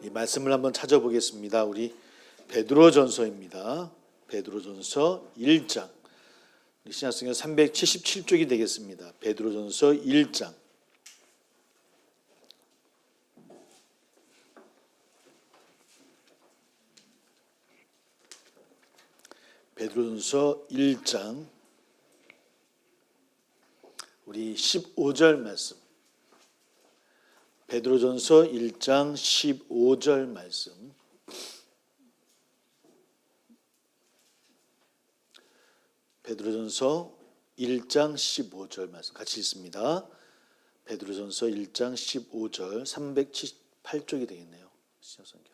이 말씀을 한번 찾아보겠습니다. 우리 베드로전서입니다. 베드로전서 1장. 신약성경 377쪽이 되겠습니다. 베드로전서 1장. 베드로전서 1장 우리 15절 말씀. 베드로전서 1장 15절 말씀. 베드로전서 1장 15절 말씀 같이 읽습니다. 베드로전서 1장 15절 378쪽이 되겠네요. 신약성경.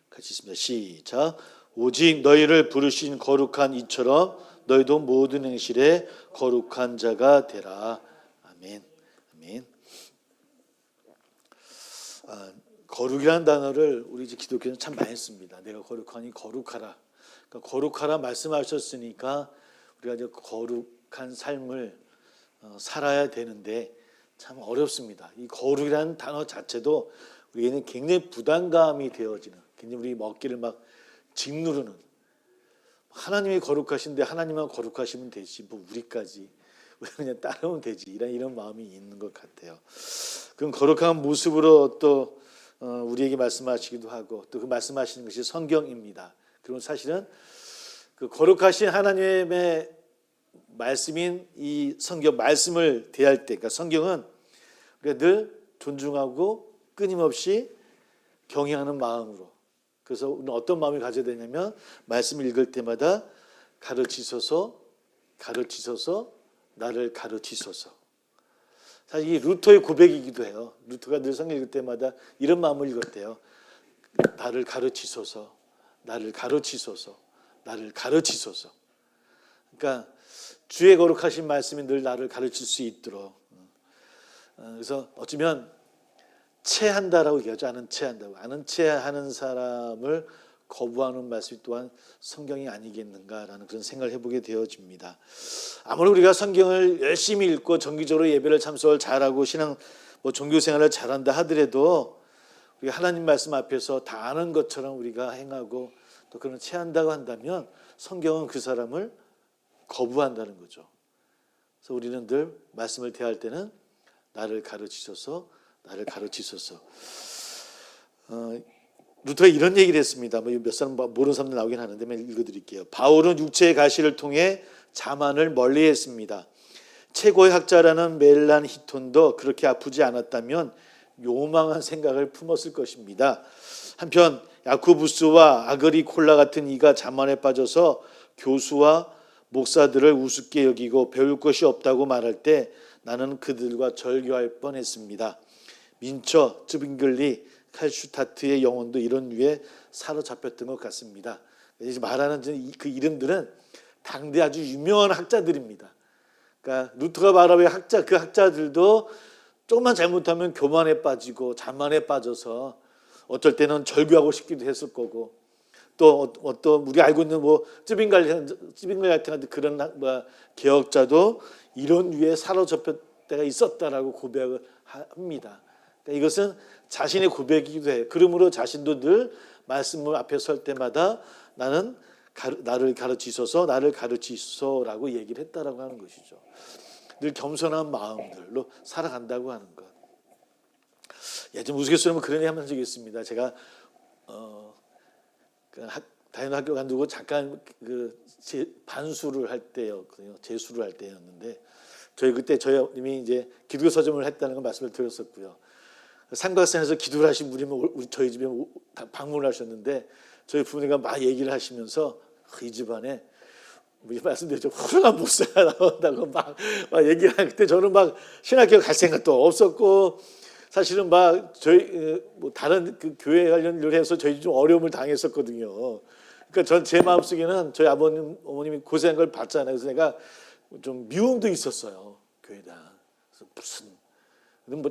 같이 읽습니다. 시작. 오직 너희를 부르신 거룩한 이처럼 너희도 모든 행실에 거룩한 자가 되라. 아멘. 아멘. 거룩이라는 단어를 우리 이제 기독교는 참 많이 씁니다. 내가 거룩하니 거룩하라. 그러니까 거룩하라 말씀하셨으니까 우리가 이제 거룩한 삶을 살아야 되는데 참 어렵습니다. 이 거룩이라는 단어 자체도 우리에게는 굉장히 부담감이 되어지는, 굉장히 우리 먹기를 막 짓누르는, 하나님이 거룩하신데 하나님만 거룩하시면 되지 뭐 우리까지 그냥 따르면 되지 이런 마음이 있는 것 같아요. 그럼 거룩한 모습으로 또 우리에게 말씀하시기도 하고 또 그 말씀하시는 것이 성경입니다. 그럼 사실은 그 거룩하신 하나님의 말씀인 이 성경 말씀을 대할 때, 그러니까 성경은 우리가 늘 존중하고 끊임없이 경외하는 마음으로, 그래서 우리는 어떤 마음을 가져야 되냐면 말씀을 읽을 때마다 가르치소서 나를 가르치소서. 사실 이게 루터의 고백이기도 해요. 루터가 늘 성경 읽을 때마다 이런 마음을 읽었대요. 나를 가르치소서. 그러니까 주의 거룩하신 말씀이 늘 나를 가르칠 수 있도록. 그래서 어쩌면 체한다라고 얘기하죠. 아는 체한다고. 아는 체하는 사람을 거부하는 말씀이 또한 성경이 아니겠는가라는 그런 생각을 해보게 되어집니다. 아무리 우리가 성경을 열심히 읽고 정기적으로 예배를 참석을 잘하고 신앙 종교 생활을 잘한다 하더라도 우리가 하나님 말씀 앞에서 다 아는 것처럼 우리가 행하고 또 그런 체한다고 한다면 성경은 그 사람을 거부한다는 거죠. 그래서 우리는 늘 말씀을 대할 때는 나를 가르치소서. 루터가 이런 얘기를 했습니다. 몇 사람 모르는 사람들 나오긴 하는데 읽어드릴게요. 바울은 육체의 가시를 통해 자만을 멀리했습니다. 최고의 학자라는 멜란 히톤도 그렇게 아프지 않았다면 요망한 생각을 품었을 것입니다. 한편 야코부스와 아그리콜라 같은 이가 자만에 빠져서 교수와 목사들을 우습게 여기고 배울 것이 없다고 말할 때 나는 그들과 절교할 뻔했습니다. 민처, 쯔빙글리, 칼슈타트의 영혼도 이런 류에 사로잡혔던 것 같습니다. 이제 말하는 그 이름들은 당대 아주 유명한 학자들입니다. 그러니까 루터가 말하는 그 학자들도 조금만 잘못하면 교만에 빠지고 자만에 빠져서 어쩔 때는 절교하고 싶기도 했을 거고, 또 어떤 우리가 알고 있는 쯔빙글리 같은 그런 개혁자도 이런 류에 사로잡혔 때가 있었다라고 고백을 합니다. 그러니까 이것은 자신의 고백이기도 해요. 그러므로 자신도 늘 말씀을 앞에 설 때마다 나를 가르치소서라고 얘기를 했다라고 하는 것이죠. 늘 겸손한 마음들로 살아간다고 하는 것. 예전 우스갯소리면 그런 얘기 한 적이 있습니다. 제가 다니는 학교 간두고 잠깐 반수를 할 때였거든요. 재수를 할 때였는데 그때 저희 이제 기독교 서점을 했다는 걸 말씀을 드렸었고요. 삼각산에서 기도를 하신 분이 저희 집에 방문을 하셨는데 저희 부모님과 막 얘기를 하시면서 이 집안에 말씀드렸죠. 훌륭한 목사가 나온다고 막 얘기를 할 때 저는 막 신학교 갈 생각도 없었고 사실은 막 저희 다른 그 교회 관련 일을 해서 저희 좀 어려움을 당했었거든요. 그러니까 전 제 마음속에는 저희 아버님 어머님이 고생한 걸 봤잖아요. 그래서 내가 좀 미움도 있었어요. 교회다. 그래서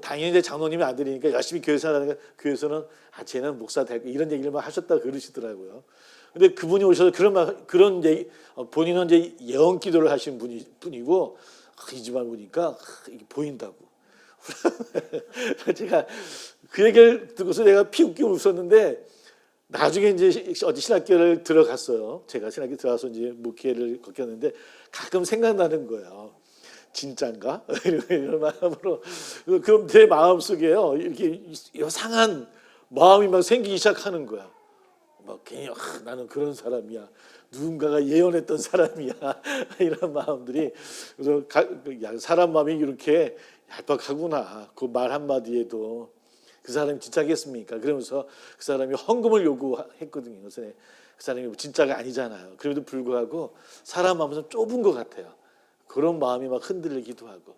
당연히 장로님의 아들이니까 열심히 교회 생활하니까 교회에서는 쟤는 목사 될 이런 얘기를 막 하셨다고 그러시더라고요. 근데 그분이 오셔서 그런 얘기, 본인은 이제 예언 기도를 하신 분이고 이 집안 보니까 이게 보인다고. 제가 그 얘기를 듣고서 내가 피웃겨 웃었는데 나중에 이제 어디 신학교를 들어갔어요. 제가 신학교 들어가서 이제 목회를 거쳤는데 가끔 생각나는 거예요. 진짠가? 이런 마음으로. 그럼 제 마음속에요 이렇게 이상한 마음이 막 생기기 시작하는 거야. 막 괜히 나는 그런 사람이야. 누군가가 예언했던 사람이야. 이런 마음들이. 그래서 사람 마음이 이렇게 얄팍하구나. 그 말 한마디에도 그 사람이 진짜겠습니까? 그러면서 그 사람이 헌금을 요구했거든요. 그래서 그 사람이 진짜가 아니잖아요. 그래도 불구하고 사람 마음은 좁은 것 같아요. 그런 마음이 막 흔들리기도 하고.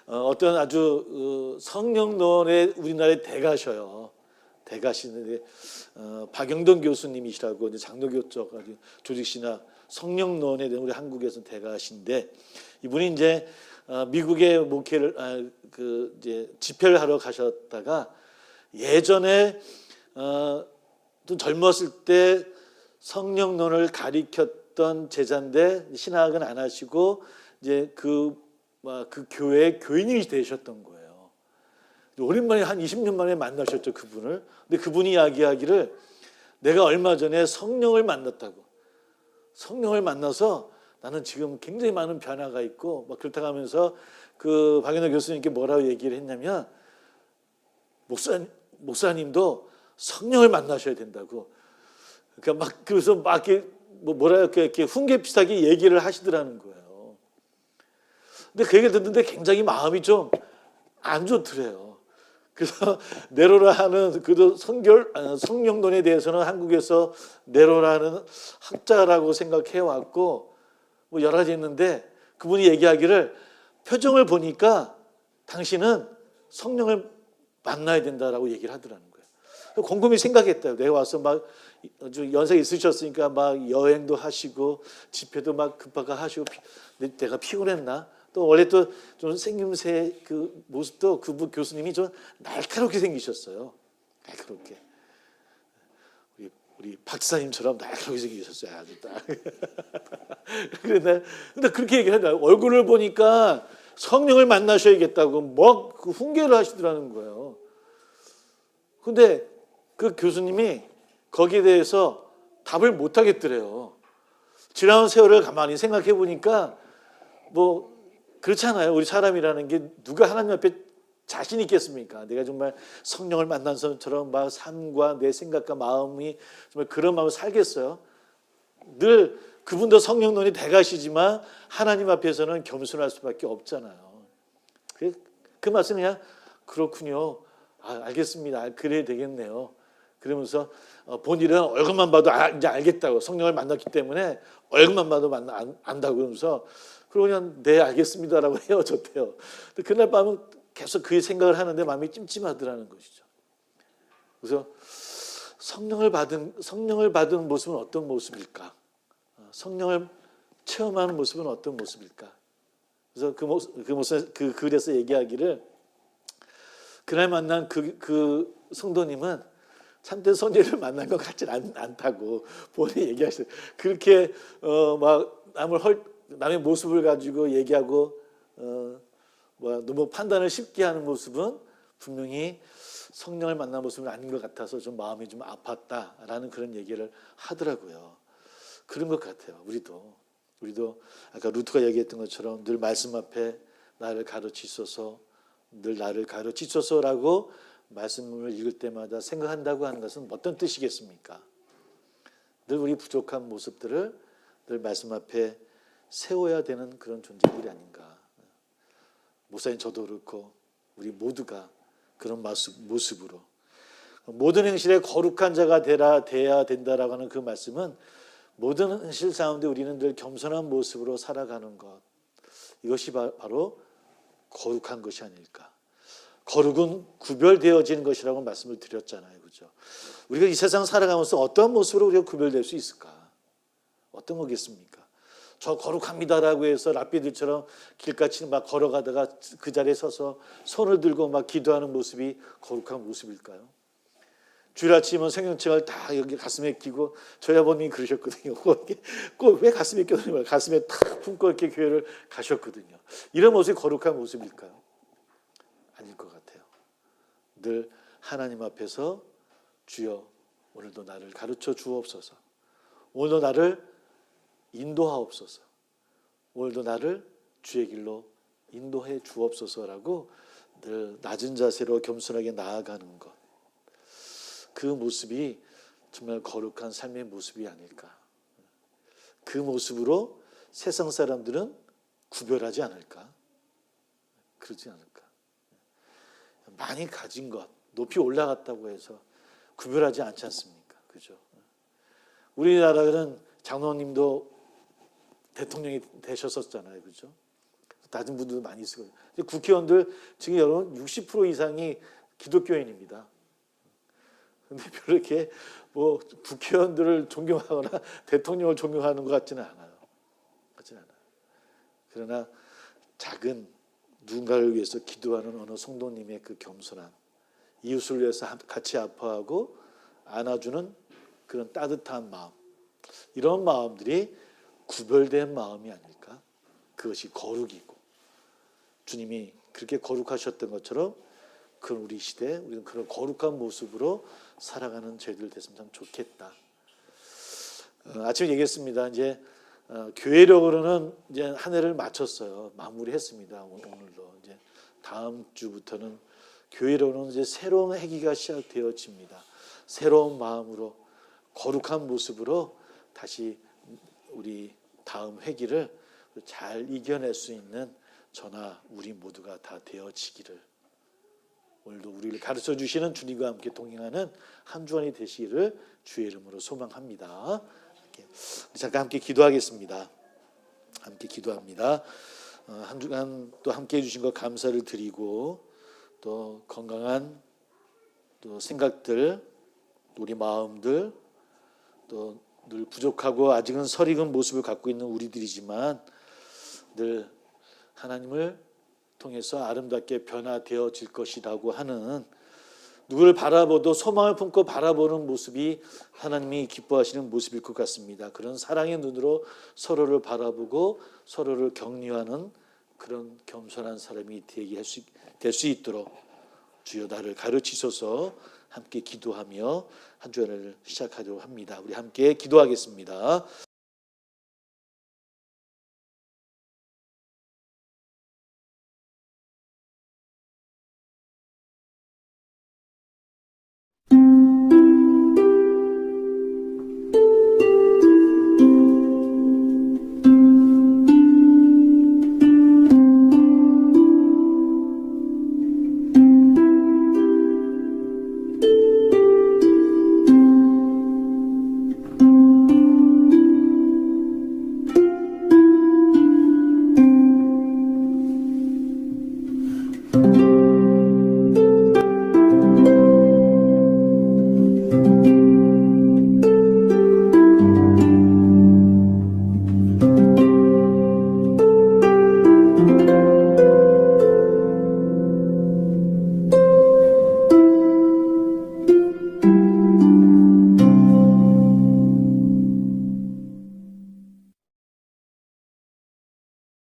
어떤 아주 성령론의 우리나라의 대가셔요. 대가시는데 박영돈 교수님이시라고 이제 장로교 쪽 조직신학 성령론에 대한 우리 한국에서 대가신데 이분이 이제 미국의 목회를 이제 집회를 하러 가셨다가 예전에 좀 젊었을 때 성령론을 가리켰던 제자인데 신학은 안 하시고 이제 그 교회의 교인이 되셨던 거예요. 오랜만에 한 20년 만에 만나셨죠, 그분을. 근데 그분이 이야기하기를 내가 얼마 전에 성령을 만났다고. 성령을 만나서 나는 지금 굉장히 많은 변화가 있고 막 그렇다고 하면서 그 박연호 교수님께 뭐라고 얘기를 했냐면 목사님도 성령을 만나셔야 된다고. 그러니까 막 그래서 막 이렇게 이렇게 훈계 비슷하게 얘기를 하시더라는 거예요. 근데 그 얘기를 듣는데 굉장히 마음이 좀 안 좋더래요. 그래서 네로라 하는 그도 성령론에 대해서는 한국에서 네로라는 학자라고 생각해 왔고 뭐 여러 가지 있는데 그분이 얘기하기를 표정을 보니까 당신은 성령을 만나야 된다라고 얘기를 하더라는 거예요. 곰곰이 생각했대요. 내가 와서 막 연세가 있으셨으니까 막 여행도 하시고 집회도 막 급하게 하시고 내가 피곤했나? 또 원래 또 좀 생김새 그 모습도 그 교수님이 좀 날카롭게 생기셨어요. 날카롭게. 우리 박사님처럼 날카롭게 생기셨어요. 아주 딱. 근데 그렇게 얘기하더라고요. 얼굴을 보니까 성령을 만나셔야겠다고 막 그 훈계를 하시더라는 거예요. 근데 그 교수님이 거기에 대해서 답을 못 하겠더래요. 지나온 세월을 가만히 생각해 보니까 뭐 그렇잖아요. 우리 사람이라는 게 누가 하나님 앞에 자신 있겠습니까? 내가 정말 성령을 만난 사람처럼 막 삶과 내 생각과 마음이 정말 그런 마음을 살겠어요? 늘 그분도 성령론이 대가시지만 하나님 앞에서는 겸손할 수밖에 없잖아요. 그 말씀은 그냥 그렇군요. 알겠습니다. 그래야 되겠네요. 그러면서 본인은 얼굴만 봐도 이제 알겠다고 성령을 만났기 때문에 얼굴만 봐도 안다고 그러면서 그러고 그냥 네 알겠습니다라고 헤어졌대요. 근데 그날 밤은 계속 그 생각을 하는데 마음이 찜찜하더라는 것이죠. 그래서 성령을 받은 모습은 어떤 모습일까? 성령을 체험하는 모습은 어떤 모습일까? 그래서 그 글에서 얘기하기를 그날 만난 그 성도님은 참된 선지를 만난 것 같지는 않다고 본인이 얘기하시더라고요. 그렇게 막 남의 모습을 가지고 얘기하고 너무 판단을 쉽게 하는 모습은 분명히 성령을 만난 모습은 아닌 것 같아서 좀 마음이 좀 아팠다라는 그런 얘기를 하더라고요. 그런 것 같아요. 우리도 아까 루트가 얘기했던 것처럼 늘 말씀 앞에 나를 가르치소서, 늘 나를 가르치소서라고 말씀을 읽을 때마다 생각한다고 하는 것은 어떤 뜻이겠습니까? 늘 우리 부족한 모습들을 늘 말씀 앞에 세워야 되는 그런 존재들이 아닌가. 목사님 저도 그렇고 우리 모두가 그런 모습으로 모든 행실에 거룩한 자가 돼야 된다라고 하는 그 말씀은 모든 현실 가운데 우리는 늘 겸손한 모습으로 살아가는 것, 이것이 바로 거룩한 것이 아닐까. 거룩은 구별되어지는 것이라고 말씀을 드렸잖아요. 그렇죠? 우리가 이 세상 살아가면서 어떤 모습으로 우리가 구별될 수 있을까? 어떤 거겠습니까? 저 거룩합니다라고 해서 랍비들처럼 길가치 막 걸어가다가 그 자리에 서서 손을 들고 막 기도하는 모습이 거룩한 모습일까요? 주일 아침은 생명책을 다 여기 가슴에 끼고 저희 아버님이 그러셨거든요. 꼭 왜 가슴에 껴드냐 가슴에 탁 품고 이렇게 교회를 가셨거든요. 이런 모습이 거룩한 모습일까요? 아닐 것 같아요. 늘 하나님 앞에서 주여 오늘도 나를 가르쳐 주옵소서. 오늘도 나를 인도하옵소서. 오늘도 나를 주의 길로 인도해 주옵소서라고 늘 낮은 자세로 겸손하게 나아가는 것. 그 모습이 정말 거룩한 삶의 모습이 아닐까. 그 모습으로 세상 사람들은 구별하지 않을까. 그러지 않을까. 많이 가진 것, 높이 올라갔다고 해서 구별하지 않지 않습니까? 그죠? 우리나라는 장로님도 대통령이 되셨었잖아요. 그죠? 다른 분들도 많이 있어요. 국회의원들 지금 여러분 60% 이상이 기독교인입니다. 근데 별로 이렇게 뭐 국회의원들을 존경하거나 대통령을 존경하는 것 같지는 않아요. 그러나 작은 누군가를 위해서 기도하는 어느 성도님의 그 겸손함, 이웃을 위해서 같이 아파하고 안아주는 그런 따뜻한 마음, 이런 마음들이 구별된 마음이 아닐까? 그것이 거룩이고 주님이 그렇게 거룩하셨던 것처럼 그런 우리 시대에 우리는 그런 거룩한 모습으로 살아가는 저희들 됐으면 참 좋겠다. 아침에 얘기했습니다. 이제 교회력으로는 이제 한 해를 마쳤어요. 마무리했습니다. 오늘도 이제 다음 주부터는 교회로는 이제 새로운 해기가 시작되어집니다. 새로운 마음으로 거룩한 모습으로 다시 우리 다음 회기를 잘 이겨낼 수 있는 저나 우리 모두가 다 되어지기를, 오늘도 우리를 가르쳐 주시는 주님과 함께 동행하는 한 주간이 되시기를 주의 이름으로 소망합니다. 잠깐 함께 기도하겠습니다. 함께 기도합니다. 한 주간 또 함께 해주신 것 감사를 드리고, 또 건강한 또 생각들, 우리 마음들, 또 늘 부족하고 아직은 설익은 모습을 갖고 있는 우리들이지만 늘 하나님을 통해서 아름답게 변화되어질 것이라고 하는, 누구를 바라보도 소망을 품고 바라보는 모습이 하나님이 기뻐하시는 모습일 것 같습니다. 그런 사랑의 눈으로 서로를 바라보고 서로를 격려하는 그런 겸손한 사람이 되게 될 수 있도록 주여 나를 가르치소서. 함께 기도하며 한 주간을 시작하도록 합니다. 우리 함께 기도하겠습니다.